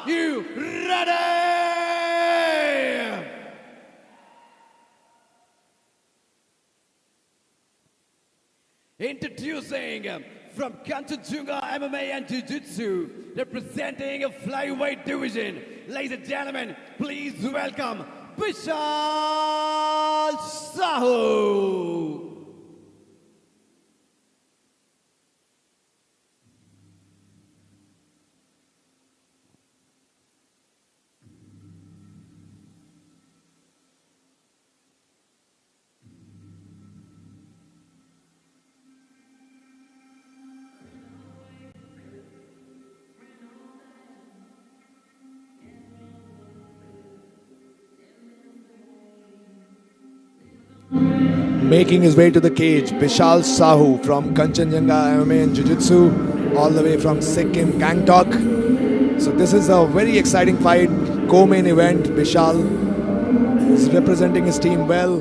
you ready? Introducing from Kanchenjunga MMA and Jiu-Jitsu, representing a flyweight division. Ladies and gentlemen, please welcome Vishal Sahu. Making his way to the cage, Vishal Sahu from Kanchenjunga MMA and Jiu-Jitsu, all the way from Sikkim, Gangtok. So this is a very exciting fight, co-main event. Vishal is representing his team well,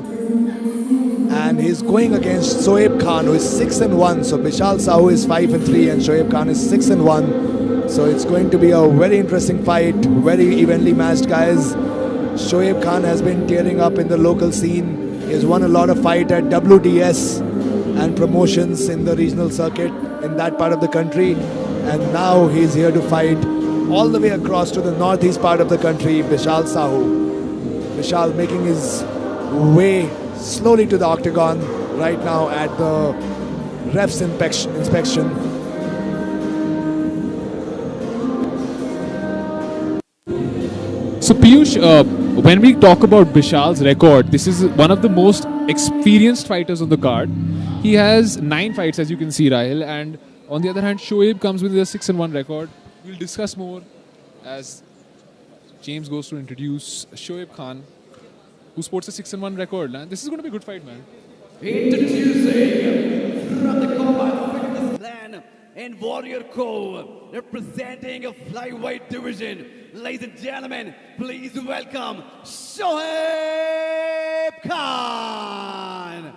and he's going against Shoaib Khan, who is 6-1. So Vishal Sahu is 5-3, and Shoaib Khan is 6-1. So it's going to be a very interesting fight, very evenly matched, guys. Shoaib Khan has been tearing up in the local scene. He has won a lot of fight at WDS and promotions in the regional circuit in that part of the country. And now he's here to fight all the way across to the northeast part of the country, Vishal Sahu. Vishal making his way slowly to the octagon right now at the ref's inspection. So Piyush, when we talk about Vishal's record, this is one of the most experienced fighters on the card. He has 9 fights, as you can see, Rahil, and on the other hand, Shoaib comes with a 6-1 record. We'll discuss more as James goes to introduce Shoaib Khan, who sports a 6-1 record. And this is going to be a good fight, man. Introducing from the Combat Fitness Clan and Warrior Cove, representing a flyweight division. Ladies and gentlemen, please welcome Shoaib Khan.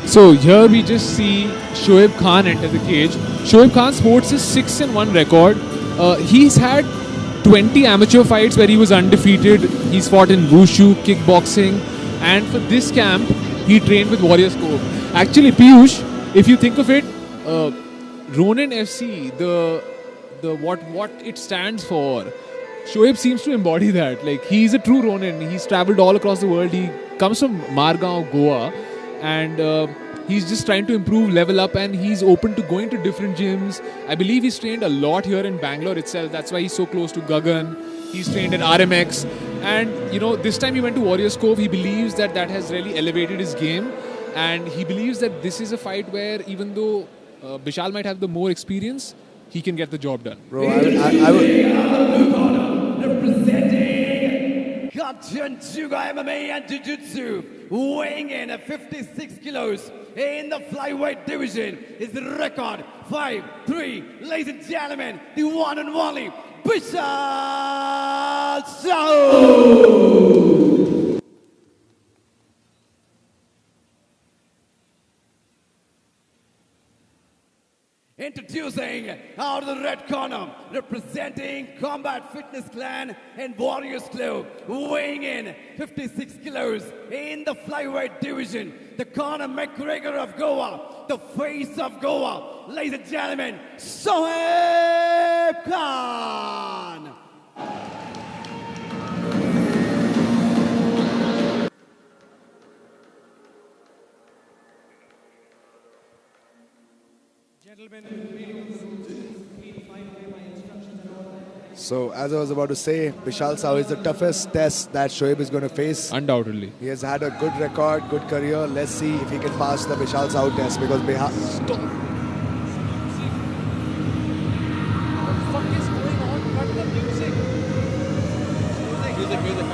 So here we just see Shoaib Khan enter the cage. Shoaib Khan sports his 6-1 record. He's had 20 amateur fights where he was undefeated. He's fought in wushu, kickboxing, and for this camp, he trained with Warriors Cove. Actually, Piyush, if you think of it, Ronin FC, the what it stands for, Shoaib seems to embody that. Like, he's a true Ronin. He's traveled all across the world. He comes from Margao, Goa, and he's just trying to improve, level up, and he's open to going to different gyms. I believe he's trained a lot here in Bangalore itself. That's why he's so close to Gagan. He's trained at RMX. And, you know, this time he went to Warriors Cove. He believes that that has really elevated his game. And he believes that this is a fight where, even though Vishal might have the more experience, he can get the job done. Bro, I would... Representing Kanchenjunga MMA and Jiu-Jitsu, weighing in at 56 kilos in the flyweight division, is the record 5-3. Ladies and gentlemen, the one and only Vishal Sahu. Introducing out of the red corner, representing Combat Fitness Clan and Warriors Club, weighing in 56 kilos in the flyweight division, the Conor McGregor of Goa, the face of Goa, ladies and gentlemen, Shoaib Khan. So, as I was about to say, Bishal Sahu is the toughest test that Shoaib is going to face. Undoubtedly. He has had a good record, good career. Let's see if he can pass the Bishal Sahu test because Bihar. Stop. What the fuck is going on? Cut the music. Music.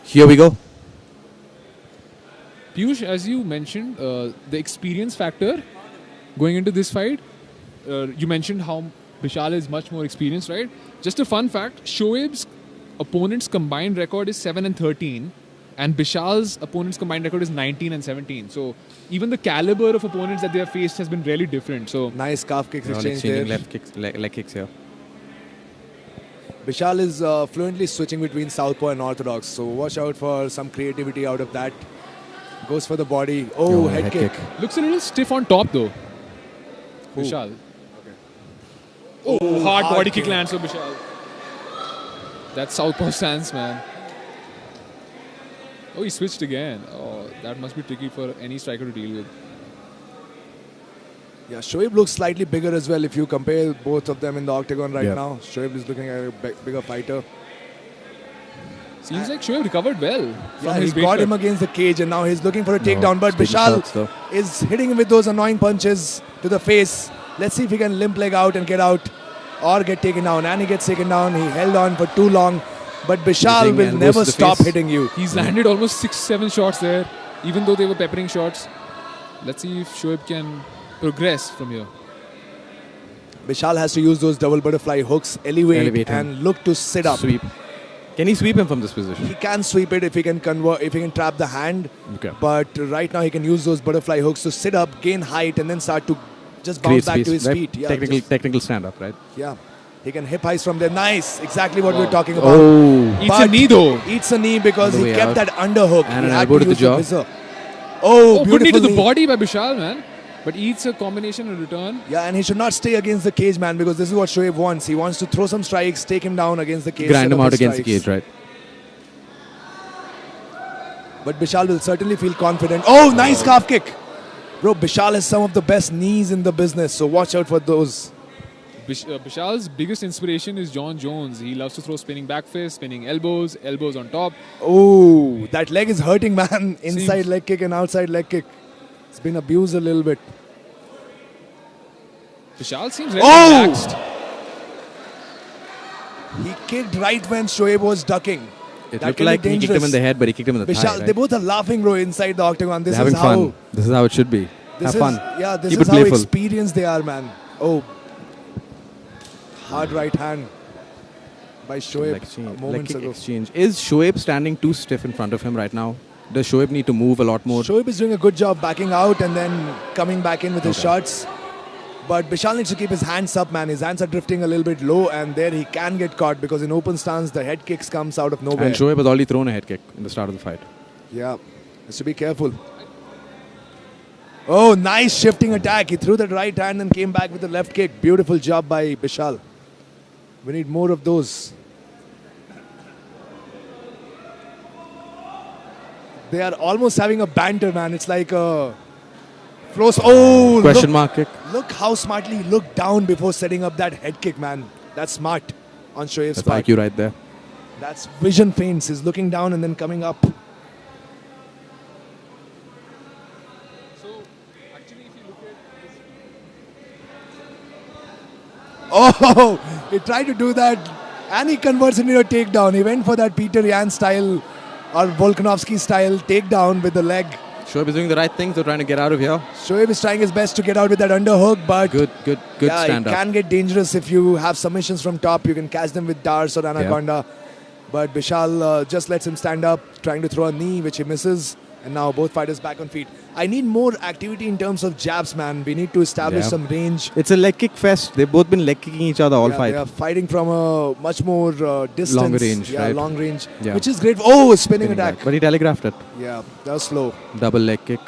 Here we go. Piyush, as you mentioned, the experience factor going into this fight, you mentioned how Bishal is much more experienced, right? Just a fun fact, Shoaib's opponent's combined record is 7-13 and Bishal's opponent's combined record is 19-17. So even the caliber of opponents that they have faced has been really different. So Nice calf kicks They're all exchange there. exchanging left kicks, leg kicks here. Bishal is fluently switching between southpaw and orthodox. So watch out for some creativity out of that. Goes for the body. Oh, head kick. looks a little stiff on top though. Who? Bishal. Oh, hard body kick kick. lands for Bishal. That's southpaw stance, man. Oh, he switched again. Oh, that must be tricky for any striker to deal with. Yeah, Shoaib looks slightly bigger as well if you compare both of them in the octagon right Yeah. now. Shoaib is looking at a bigger fighter. Seems like Shoaib recovered well from Yeah, he his weight got cut. him against the cage and now he's looking for a takedown. But taking Bishal shots, though. is hitting him with those annoying punches to the face. Let's see if he can limp leg out and get out or get taken down. And he gets taken down. He held on for too long. But Bishal Using will elbows never to the stop face. hitting you. He's landed almost 6-7 shots there, even though they were peppering shots. Let's see if Shoaib can progress from here. Bishal has to use those double butterfly hooks, elevate him. and look to sit up. Sweep. Can he sweep him from this position? He can sweep it if he can convert, if he can trap the hand. Okay. But right now he can use those butterfly hooks to sit up, gain height, and then start to just bounce back to his right? feet. Yeah, Technical stand up, right? yeah. He can hip heist from there. Nice. Exactly what we're talking about. Oh. Eats a But knee though. Eats a knee because On the he way kept out. that underhook. And He an had elbow to the use jaw. visor. Oh, good knee to beautiful the body by Bishal, man. But eats a combination in return. Yeah, and he should not stay against the cage, man, because this is what Shoaib wants. He wants to throw some strikes, take him down against the cage. Grind set him up out his against the strikes. cage, right? But Bishal will certainly feel confident. Oh, nice calf kick. Bro, Bishal has some of the best knees in the business, so watch out for those. Bishal's biggest inspiration is John Jones. He loves to throw spinning back fists, spinning elbows, elbows on top. Oh, that leg is hurting, man. Inside Seems- leg kick and outside leg kick. It's been abused a little bit. Bishal seems really Oh! relaxed. He kicked right when Shoaib was ducking. It That looked can be like he kicked him in dangerous. the head, but he kicked him in the Bishal, thigh. Right? they both are laughing, bro, inside the octagon. This They're is having how. fun. This is how it should be. This Have is, fun. Yeah, this Keep is it how playful. experienced they are, man. Oh, hard right hand by Shoaib Leg exchange. moments Leg kick ago. exchange. Is Shoaib standing too stiff in front of him right now? Does Shoaib need to move a lot more? Shoaib is doing a good job backing out and then coming back in with his shots. But Bishal needs to keep his hands up, man. His hands are drifting a little bit low, and there he can get caught because in open stance, the head kicks comes out of nowhere. And Shoaib has already thrown a head kick in the start of the fight. Yeah, has to be careful. Oh, nice shifting attack. He threw that right hand and came back with the left kick. Beautiful job by Bishal. We need more of those. They are almost having a banter, man. It's like a close. Oh, Question mark kick. Look how smartly he looked down before setting up that head kick, man. That's smart on Shoaib's That's part. IQ right there. That's vision feints. He's looking down and then coming up. So, actually, if you look at Oh, he tried to do that and he converts into a takedown. He went for that Peter Yan style or Volkanovski style takedown with the leg. Shoaib is doing the right things. They're trying to get out of here. Shoaib is trying his best to get out with that underhook, but Good yeah, stand it up. can get dangerous if you have submissions from top. You can catch them with Dars or Anaconda. But Bishal just lets him stand up, trying to throw a knee, which he misses. And now both fighters back on feet. I need more activity in terms of jabs, man. We need to establish Yeah. some range. It's a leg kick fest. They've both been leg kicking each other all Yeah, fight. they are fighting from a much more distance. Longer range, Yeah, right. long range. Yeah. Which is great. Oh, spinning Spinning attack. back. But he telegraphed it. Yeah, that was slow. Double leg kick.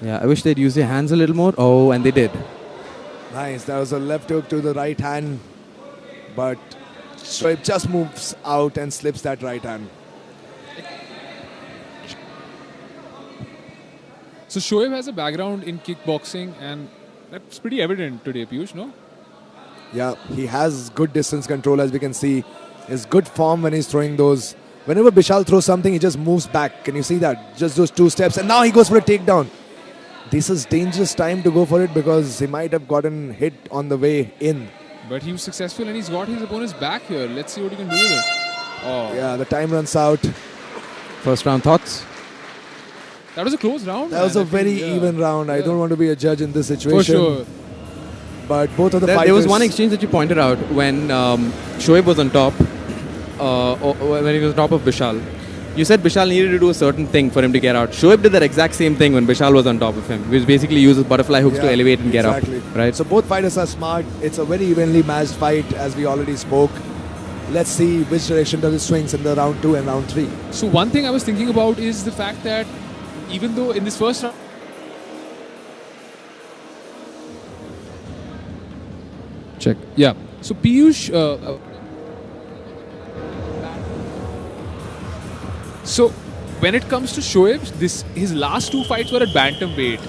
Yeah, I wish they'd use their hands a little more. Oh, and they did. Nice. That was a left hook to the right hand. But Shoaib just moves out and slips that right hand. So Shoaib has a background in kickboxing, and that's pretty evident today, Piyush, no? Yeah, he has good distance control, as we can see. His good form when he's throwing those. Whenever Bishal throws something, he just moves back. Can you see that? Just those 2 steps. And now he goes for a takedown. This is dangerous time to go for it because he might have gotten hit on the way in. But he was successful, and he's got his opponent's back here. Let's see what he can do with it. Oh, Yeah, the time runs out. First round thoughts? that was a close round. That was man, a I think, very yeah. even round. I Yeah. don't want to be a judge in this For situation. sure. But both of the There fighters... was one exchange that you pointed out when Shoaib was on top, when he was on top of Bishal. You said Bishal needed to do a certain thing for him to get out. Shoaib did that exact same thing when Bishal was on top of him. He was basically uses butterfly hooks to Yeah, elevate and get exactly. up. Right? So both fighters are smart. It's a very evenly matched fight, as we already spoke. Let's see which direction does it swings in the round 2 and round 3. So one thing I was thinking about is the fact that even though in this first round, check. Yeah. So Piyush, so when it comes to Shoaib, his last 2 fights were at bantamweight.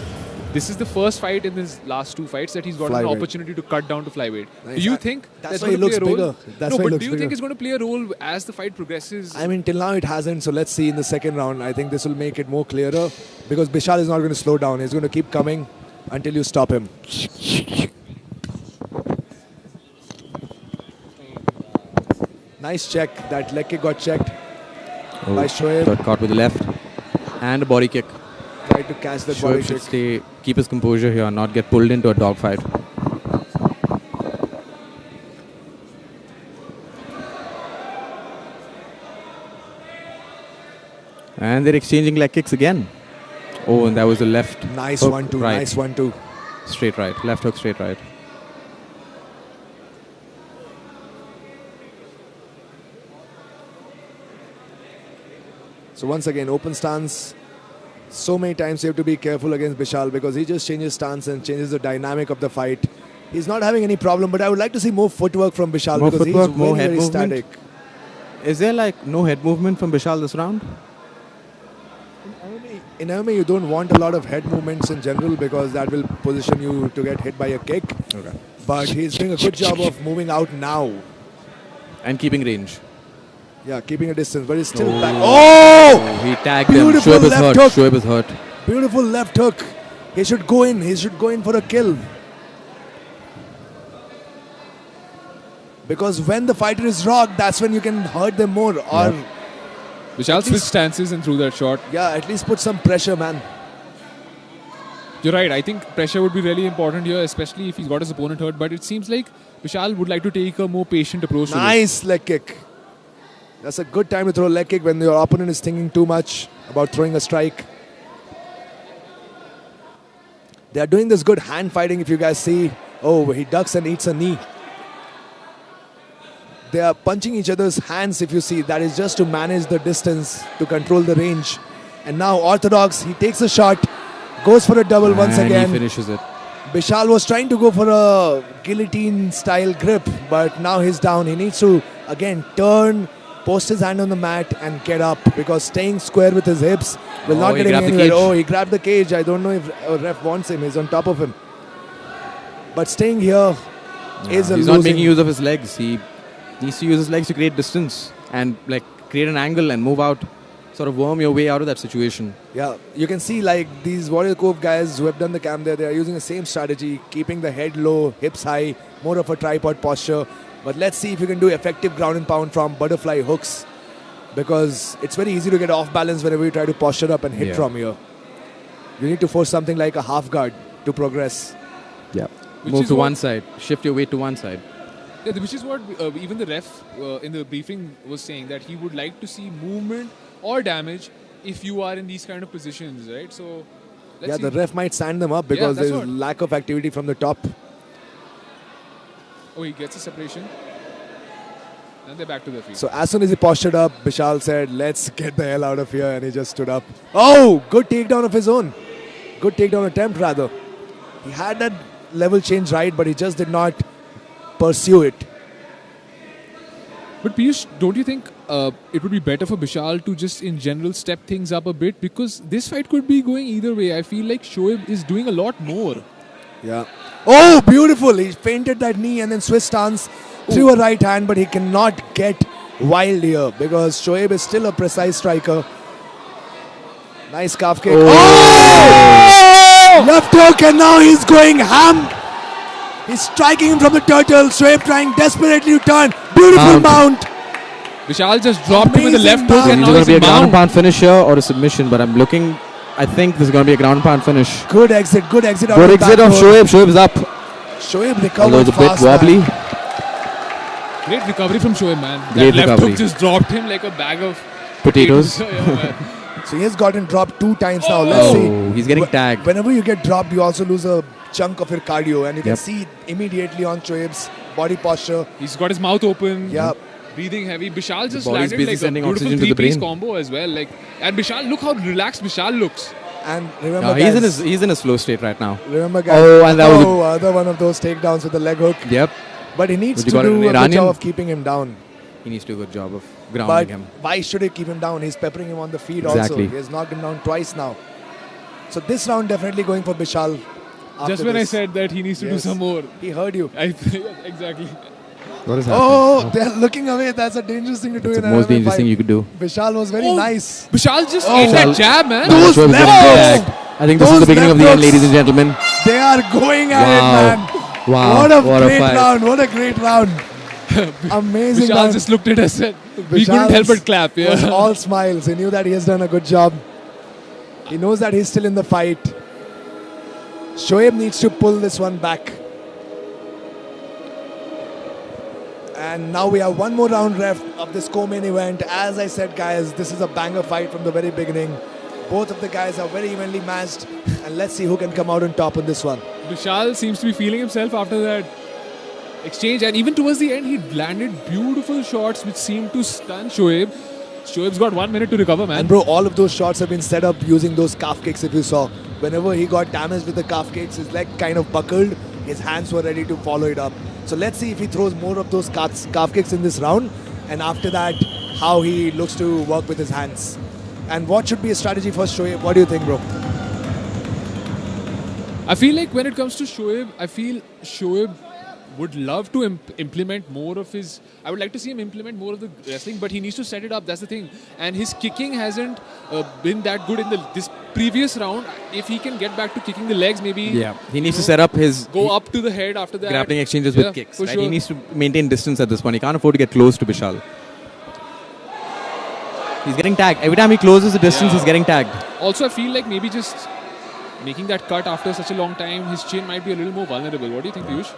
This is the first fight in his last 2 fights that he's got an Flyweight. opportunity to cut down to flyweight. Nice. Do you think That's going why he to looks play a role? bigger. That's no, why he but looks do you bigger. think it's going to play a role as the fight progresses? I mean, till now it hasn't, so let's see in the second round. I think this will make it more clearer because Bishal is not going to slow down. He's going to keep coming until you stop him. Nice check. That leg kick got checked by Shoaib. Got caught with the left. And a body kick. Tried to catch the body Shoaib should kick. keep his composure here, not get pulled into a dogfight. And they're exchanging leg kicks again. Oh, and that was the left. Nice hook, 1-2. right. Nice 1-2. Straight right. Left hook, straight right. So once again, open stance. So many times you have to be careful against Bishal because he just changes stance and changes the dynamic of the fight. He's not having any problem, but I would like to see more footwork from Bishal More because footwork, he's more very, head very movement. static. Is there like no head movement from Bishal this round? In MMA, you don't want a lot of head movements in general because that will position you to get hit by a kick. Okay. But he's doing a good job of moving out now. And keeping range. Yeah, keeping a distance, but he's still Oh. back. Oh! Oh, he tagged him. Beautiful Shoaib is left hurt. hook. Shoaib is hurt. Beautiful left hook. He should go in. He should go in for a kill. Because when the fighter is rocked, that's when you can hurt them more. Or, Vishal switched stances and threw that shot. yeah, at least put some pressure, man. You're right. I think pressure would be really important here, especially if he's got his opponent hurt. But it seems like Vishal would like to take a more patient approach to this. Nice leg kick. That's a good time to throw a leg kick when your opponent is thinking too much about throwing a strike. They are doing this good hand fighting if you guys see. Oh, he ducks and eats a knee. They are punching each other's hands if you see. That is just to manage the distance, to control the range. And now Orthodox, he takes a shot, goes for a double once And again. he finishes it. Bishal was trying to go for a guillotine style grip, but now he's down. He needs to again turn, post his hand on the mat and get up because staying square with his hips will not he get him grabbed the anywhere. cage. Oh, he grabbed the cage. I don't know if a ref wants him. He's on top of him. But staying here is a He's losing. not making use of his legs. He needs to use his legs to create distance and like create an angle and move out, sort of worm your way out of that situation. Yeah, you can see like these Warrior Cove guys who have done the camp there, they are using the same strategy, keeping the head low, hips high, more of a tripod posture. But let's see if you can do effective ground and pound from butterfly hooks because it's very easy to get off balance whenever you try to posture up and hit Yeah. from here. You need to force something like a half guard to progress. Yeah. Which Move is to what- one side. Shift your weight to one side. Yeah, which is what even the ref in the briefing was saying, that he would like to see movement or damage if you are in these kind of positions, right? So, let's Yeah, see. the ref might stand them up because that's there's what. lack of activity from the top. Oh, he gets a separation. And they're back to their feet. So as soon as he postured up, Vishal said, let's get the hell out of here, and he just stood up. Oh, good takedown of his own. Good takedown attempt, rather. He had that level change right, but he just did not pursue it. But Piyush, don't you think it would be better for Vishal to just in general step things up a bit? Because this fight could be going either way. I feel like Shoaib is doing a lot more. Yeah. Oh, beautiful. He feinted that knee and then Swiss stance, threw a right hand, but he cannot get wild here because Shoaib is still a precise striker. Nice calf kick. Oh! Left hook, and now he's going ham. He's striking him from the turtle. Shoaib trying desperately to turn. Beautiful mount. Vishal just dropped him with the Amazing left hook mount. and It's now going he's to be a in ground and mount. pound finisher or a submission, but I'm looking. I think this is going to be a ground and pound finish. Good exit. Good exit. out Good the exit back of door. Shoaib. Shoaib's up. Shoaib Although recovered it's a bit fast. wobbly. Man. Great recovery from Shoaib, man. Great That left recovery. hook just dropped him like a bag of Potatoes. Yeah, man. So he has gotten dropped 2 times now. Let's see. Oh, he's getting tagged. Whenever you get dropped, you also lose a chunk of your cardio, and you can Yep. see immediately on Shoaib's body posture. He's got his mouth open. Yeah. Breathing heavy. Vishal just body's landed busy like a sending beautiful oxygen to the three-piece brain. combo as well. And Vishal, look how relaxed Vishal looks. And remember, He's guys, in a slow state right now. remember, guys. Oh, and that was a- other one of those takedowns with the leg hook. Yep. But he needs Would to you call it do an a good Iranian? job of keeping him down. He needs to do a good job of But grounding him. why should he keep him down? He's peppering him on the feet Exactly. also. He has knocked him down twice now. So this round definitely going for Vishal. Just after when I this. said that he needs to do Yes. some more. He heard you. Exactly. What is Oh, they're looking away. That's a dangerous thing to do It's in the an most MMA dangerous fight. thing you could do. Vishal was very Oh. nice. Vishal just Oh. ate that Vishal- jab, man. Those Shoaib is left getting hooks. tagged. I think this is Those the beginning of the left end, ladies hooks. and gentlemen. They are going at it, Wow. man. Wow. What a What a great fight. round. What a great round. Amazing Vishal round. just looked at us and we Vishal couldn't help but clap. was Yeah. all smiles. He knew that he has done a good job. He knows that he's still in the fight. Shoaib needs to pull this one back. And now we have one more round left of this co-main event. As I said, guys, this is a banger fight from the very beginning. Both of the guys are very evenly matched. And let's see who can come out on top on this one. Vishal seems to be feeling himself after that exchange, and even towards the end, he landed beautiful shots which seemed to stun Shoaib. Shoaib's got 1 minute to recover, man. And bro, all of those shots have been set up using those calf kicks if you saw. Whenever he got damaged with the calf kicks, his leg kind of buckled. His hands were ready to follow it up. So let's see if he throws more of those calf kicks in this round. And after that, how he looks to work with his hands. And what should be a strategy for Shoaib? What do you think, bro? I feel like when it comes to Shoaib, I feel Shoaib would love to implement more of his. I would like to see him implement more of the wrestling, but he needs to set it up. That's the thing. And his kicking hasn't been that good in this previous round. If he can get back to kicking the legs, maybe Yeah. He needs to set up his go up to the head after that. grappling exchanges Yeah, with kicks. for Right? sure. He needs to maintain distance at this point. He can't afford to get close to Vishal. He's getting tagged. Every time he closes the distance, Yeah. he's getting tagged. Also, I feel like maybe just making that cut after such a long time, his chin might be a little more vulnerable. What do you think, Piyush?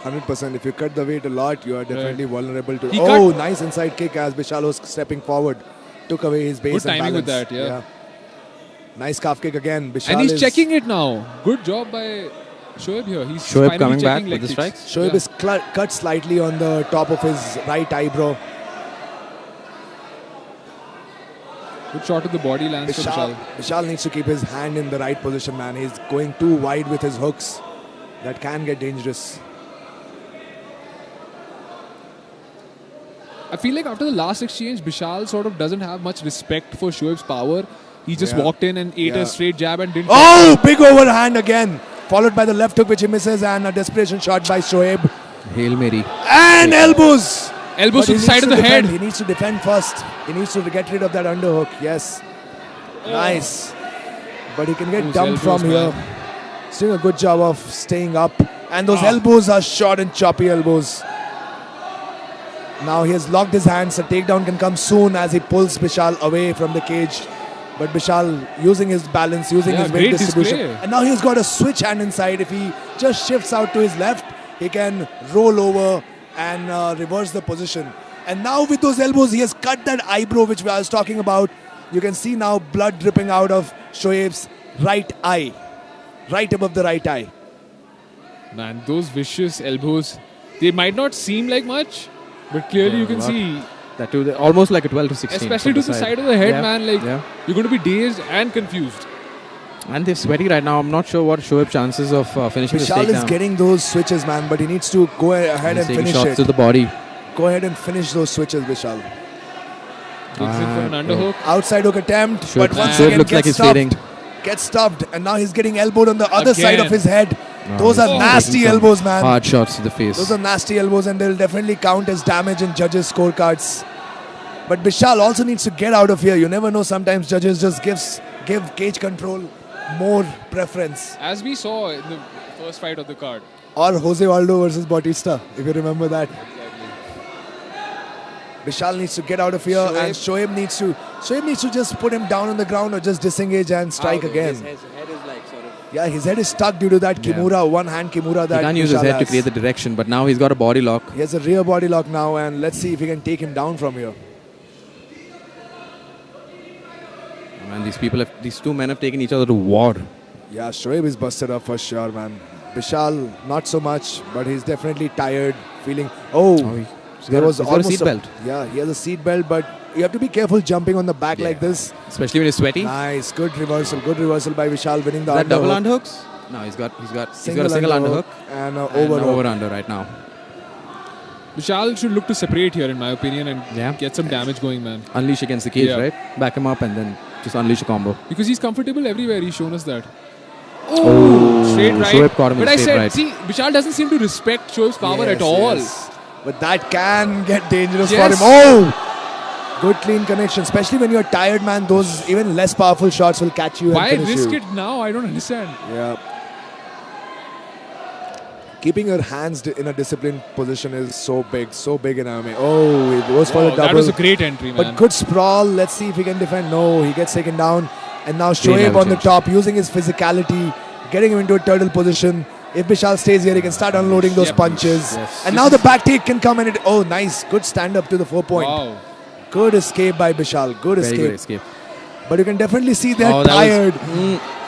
100%. If you cut the weight a lot, you are definitely vulnerable to. He Oh, cut- nice inside kick as Vishal was stepping forward. Took away his base Good and timing with balance. that, yeah. Nice calf kick again. Vishal And he's is, checking it now. Good job by Shoaib here. He's Shoaib finally coming back checking leg with the kicks. strikes. Shoaib Yeah. is cut slightly on the top of his right eyebrow. Good shot to the body lands for Vishal. Vishal needs to keep his hand in the right position, man. He's going too wide with his hooks. That can get dangerous. I feel like after the last exchange, Vishal sort of doesn't have much respect for Shoaib's power. He just Yeah. walked in and ate Yeah. a straight jab and didn't. Oh, big overhand again. Followed by the left hook, which he misses, and a desperation shot by Shoaib. Hail Mary. And elbows. Elbows But to he the side needs of to the defend. head. He needs to defend first. He needs to get rid of that underhook. Yes. Nice. But he can get Those dumped from elbows, here. man. He's doing a good job of staying up. And those Ah. elbows are short and choppy elbows. Now he has locked his hands. A takedown can come soon as he pulls Vishal away from the cage. But Vishal using his balance, using Yeah, his weight great distribution. display. And now he's got a switch hand inside. If he just shifts out to his left, he can roll over and reverse the position. And now with those elbows, he has cut that eyebrow which I was talking about. You can see now blood dripping out of Shoaib's right eye. Right above the right eye. Man, those vicious elbows, they might not seem like much, but clearly you can see, that too, almost like a 12 to 16. especially to the side of the head, Yeah, man, like yeah. you're going to be dazed and confused. And they're sweaty right now. I'm not sure what Shoaib's chances of finishing this Vishal is takedown. getting those switches, man, but he needs to go ahead He's and taking finish shots it. to the body. Go ahead and finish those switches, Vishal. Takes it for an underhook. Outside hook attempt, Shoaib- but once Shoaib again looks like gets he's fading. stuffed. Gets stuffed, and now he's getting elbowed on the other side of Again. his head. Those are He's nasty taking some elbows, man. Hard shots to the face. Those are nasty elbows, and they'll definitely count as damage in judges' scorecards. But Vishal also needs to get out of here. You never know. Sometimes judges just give cage control more preference. As we saw in the first fight of the card. Or Jose Aldo versus Bautista, if you remember that. Vishal needs to get out of here, and Shoaib needs to just put him down on the ground or just disengage and strike again. His head is like sort of... Yeah, his head is stuck due to that Yeah. Kimura, one-hand Kimura that He can't use his Vishal head to has. create the direction, but now he's got a body lock. He has a rear body lock now, and let's see if he can take him down from here. Man, these two men have taken each other to war. Yeah, Shoaib is busted up for sure, man. Vishal, not so much, but he's definitely tired, feeling... There was he's got a almost seat belt. Yeah, he has a seat belt, but you have to be careful jumping on the back like this. Especially when he's sweaty. Nice, good reversal by Vishal, winning the Is that double underhook. underhooks? No, he's got a single underhook and and over under right now. Vishal should look to separate here, in my opinion, and Yeah. get some damage going, man. Unleash against the cage, Yeah. right? Back him up and then just unleash a combo. Because he's comfortable everywhere. He's shown us that. Oh, straight right. Shoaib caught him But in I straight said, right. see, Vishal doesn't seem to respect Shoaib's power at all. Yes. But that can get dangerous Yes. for him. Oh! Good clean connection. Especially when you're tired, man. Those even less powerful shots will catch you Why and finish risk you. it now? I don't understand. Yeah. Keeping your hands in a disciplined position is so big in MMA. Oh, it goes for the Wow, double. that was a great entry, man. But good sprawl. Let's see if he can defend. No, he gets taken down. And now Great Shoaib level on the change. top, using his physicality, getting him into a turtle position. If Vishal stays here, he can start unloading those Yep. punches. Yes. And now the back take can come, and it. Oh, nice. Good stand up to the 4-point. Wow. Good escape by Vishal. Good Very escape. good escape. But you can definitely see they're Oh, that was- tired.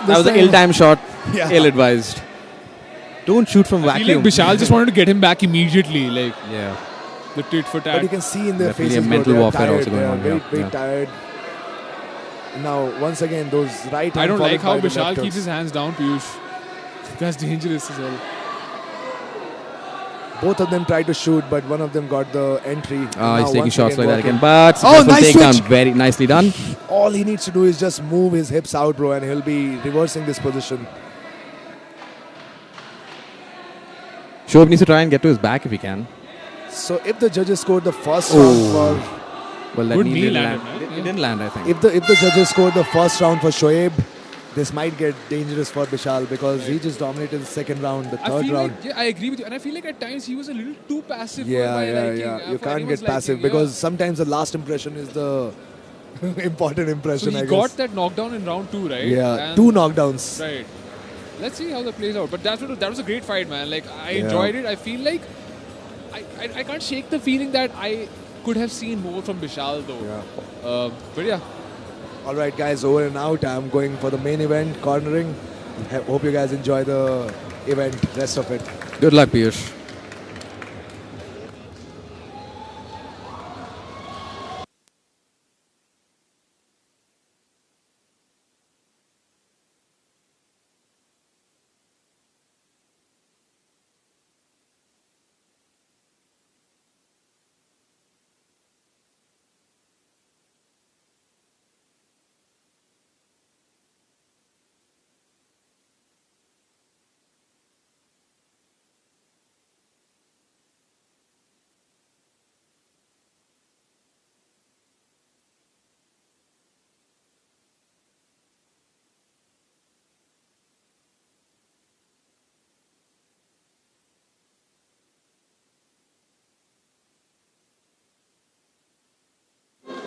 That was an ill-timed shot. Yeah. Ill-advised. Don't shoot from I feel vacuum. like Vishal just wanted to get him back immediately, like Yeah. the tit for But you tat. can see in their Definitely a faces, bro, mental they are warfare tired. also going They are on, very, yeah, very yeah. tired. Now, once again, those right. I hand don't like followed how by the Vishal left keeps his hooks. hands down, Piyush. That's dangerous as well. Both of them tried to shoot, but one of them got the entry. He's Now taking once shots like that working. again. But Oh, successful nice takedown. switch. Very nicely done. All he needs to do is just move his hips out, bro, and he'll be reversing this position. Shoaib needs to try and get to his back if he can. So if the judges scored the first Oh. round for Well, that Good knee knee didn't landed, land. man. It Yeah. didn't land, I think. if the judges scored the first round for Shoaib, this might get dangerous for Vishal because he just dominated the second round, the I third feel round. like, yeah, I agree with you. And I feel like at times he was a little too passive for Yeah, my yeah, liking. yeah. You for can't anyone's get passive liking, because yeah. sometimes the last impression is the important So impression, he I got guess. that knockdown in round 2, right? Yeah, And- 2 knockdowns. Right. Let's see how that plays out. But that was a great fight, man. Like, I Yeah. enjoyed it. I feel like I can't shake the feeling that I could have seen more from Vishal, though. Yeah. But yeah, All right, guys, over and out. I'm going for the main event, cornering. Hope you guys enjoy the event, rest of it. Good luck, Piyush.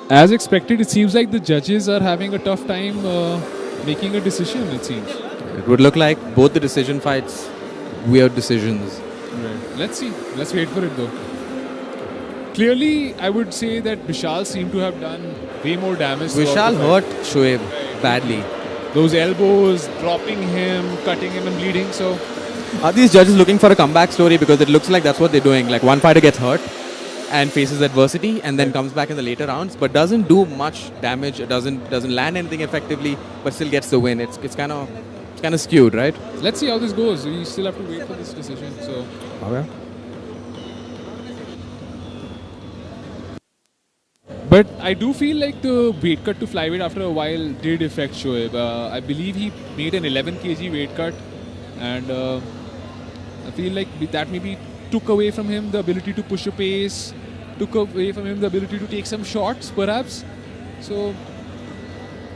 as expected, it seems like the judges are having a tough time making a decision, it seems. It would look like both the decision fights, weird decisions. Right. Let's see. Let's wait for it, though. Clearly, I would say that Vishal seemed to have done way more damage. throughout Vishal the fight. hurt Shoaib badly. Those elbows, dropping him, cutting him and bleeding. So Are these judges looking for a comeback story? Because it looks like that's what they're doing. Like one fighter gets hurt and faces adversity and then comes back in the later rounds, but doesn't do much damage. It doesn't land anything effectively, but still gets the win. It's kind of skewed, right? let's see how this goes. We still have to wait for this decision. So Okay. but I do feel like the weight cut to flyweight after a while did affect Shoaib. I believe he made an 11 kg weight cut, and I feel like that maybe took away from him the ability to push a pace, took away from him the ability to take some shots, perhaps. So,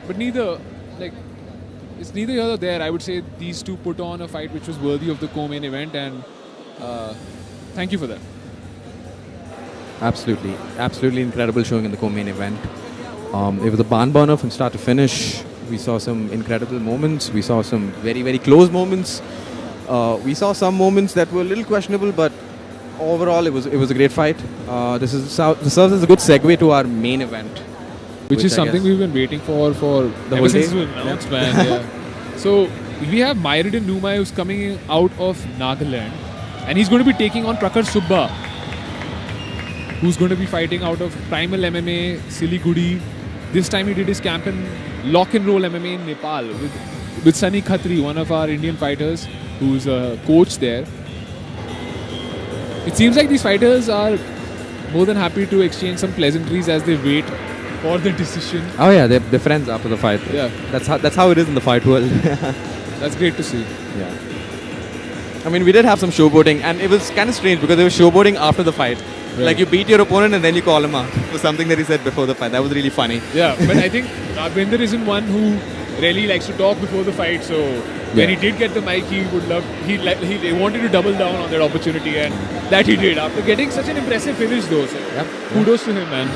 but it's neither here nor there. I would say these two put on a fight which was worthy of the co-main event, and thank you for that. Absolutely incredible showing in the co-main event. It was a barn burner from start to finish. We saw some incredible moments. We saw some very, very close moments. We saw some moments that were a little questionable, but overall it was a great fight. This serves as a good segue to our main event, Which is I something guess- we've been waiting for The ever whole since day? it was announced, man. Yeah. So we have Myridin Numai who's coming out of Nagaland, and he's going to be taking on Prakhar Subba, who's going to be fighting out of Primal MMA, Siliguri. This time he did his camp in Lock and Roll MMA in Nepal with Sunny Khatri, one of our Indian fighters, who's a coach there. It seems like these fighters are more than happy to exchange some pleasantries as they wait for the decision. Oh yeah, they're friends after the fight. Yeah. That's how it is in the fight world. That's great to see. Yeah. I mean, we did have some showboating, and it was kind of strange because they were showboating after the fight. Right. Like you beat your opponent and then you call him out for something that he said before the fight. That was really funny. Yeah, but I think Raghvendra isn't one who really likes to talk before the fight. So when he did get the mic, he wanted to double down on that opportunity, and that he did after getting such an impressive finish, though. So kudos to him, man.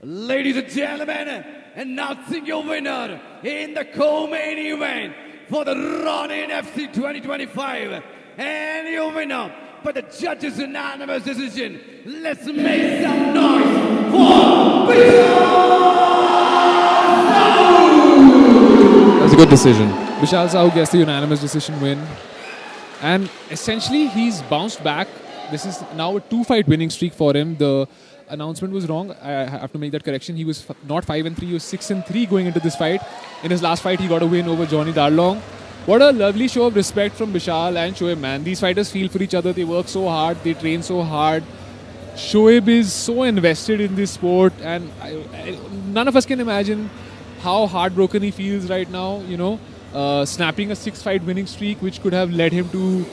Ladies and gentlemen, announcing your winner in the co-main event for the Ronin FC 2025. And your winner by the judges' unanimous decision. Let's make some noise for That's a good decision. Vishal Sahu gets the unanimous decision win. And essentially, he's bounced back. This is now a 2-fight winning streak for him. The announcement was wrong. I have to make that correction. He was not 5-3, he was 6-3 going into this fight. In his last fight, he got a win over Johnny Darlong. What a lovely show of respect from Vishal and Shoaib, man. These fighters feel for each other. They work so hard. They train so hard. Shoaib is so invested in this sport, and none of us can imagine how heartbroken he feels right now, snapping a 6-fight winning streak, which could have led him to,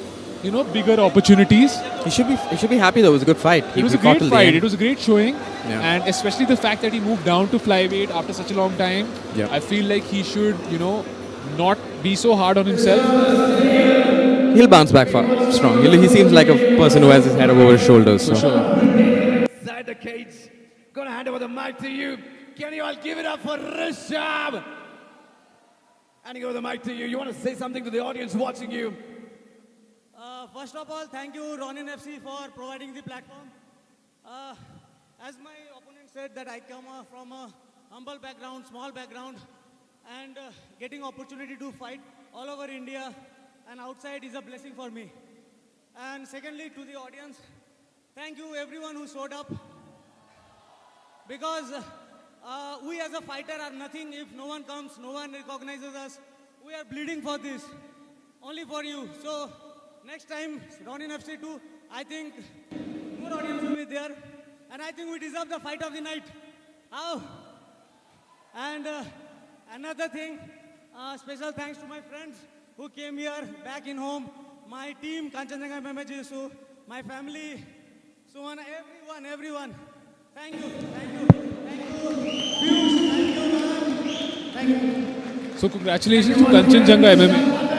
bigger opportunities. He should be happy though. It was a good fight. It was a fought great till the fight. end. It was a great showing. Yeah. And especially the fact that he moved down to flyweight after such a long time. Yeah. I feel like he should, not be so hard on himself. He'll bounce back strong. He seems like a person who has his head over his shoulders. For So. sure. inside the cage. Gonna hand over the mic to you. Can you all give it up for Rishabh? Handing over the mic to you. You want to say something to the audience watching you? First of all, thank you, Ronin FC, for providing the platform. As my opponent said, that I come from a humble background, small background, and getting opportunity to fight all over India and outside is a blessing for me. And secondly, to the audience, thank you everyone who showed up, because we as a fighter are nothing if no one comes, no one recognizes us. We are bleeding for this, only for you. So next time, Ronin FC 2, I think more audience will be there. And I think we deserve the fight of the night. How? And another thing, special thanks to my friends who came here back in home. My team, Kanchenjunga MMA Jiu-Jitsu, my family, Sumana, everyone. Thank you. So congratulations to Kanchenjunga MMA.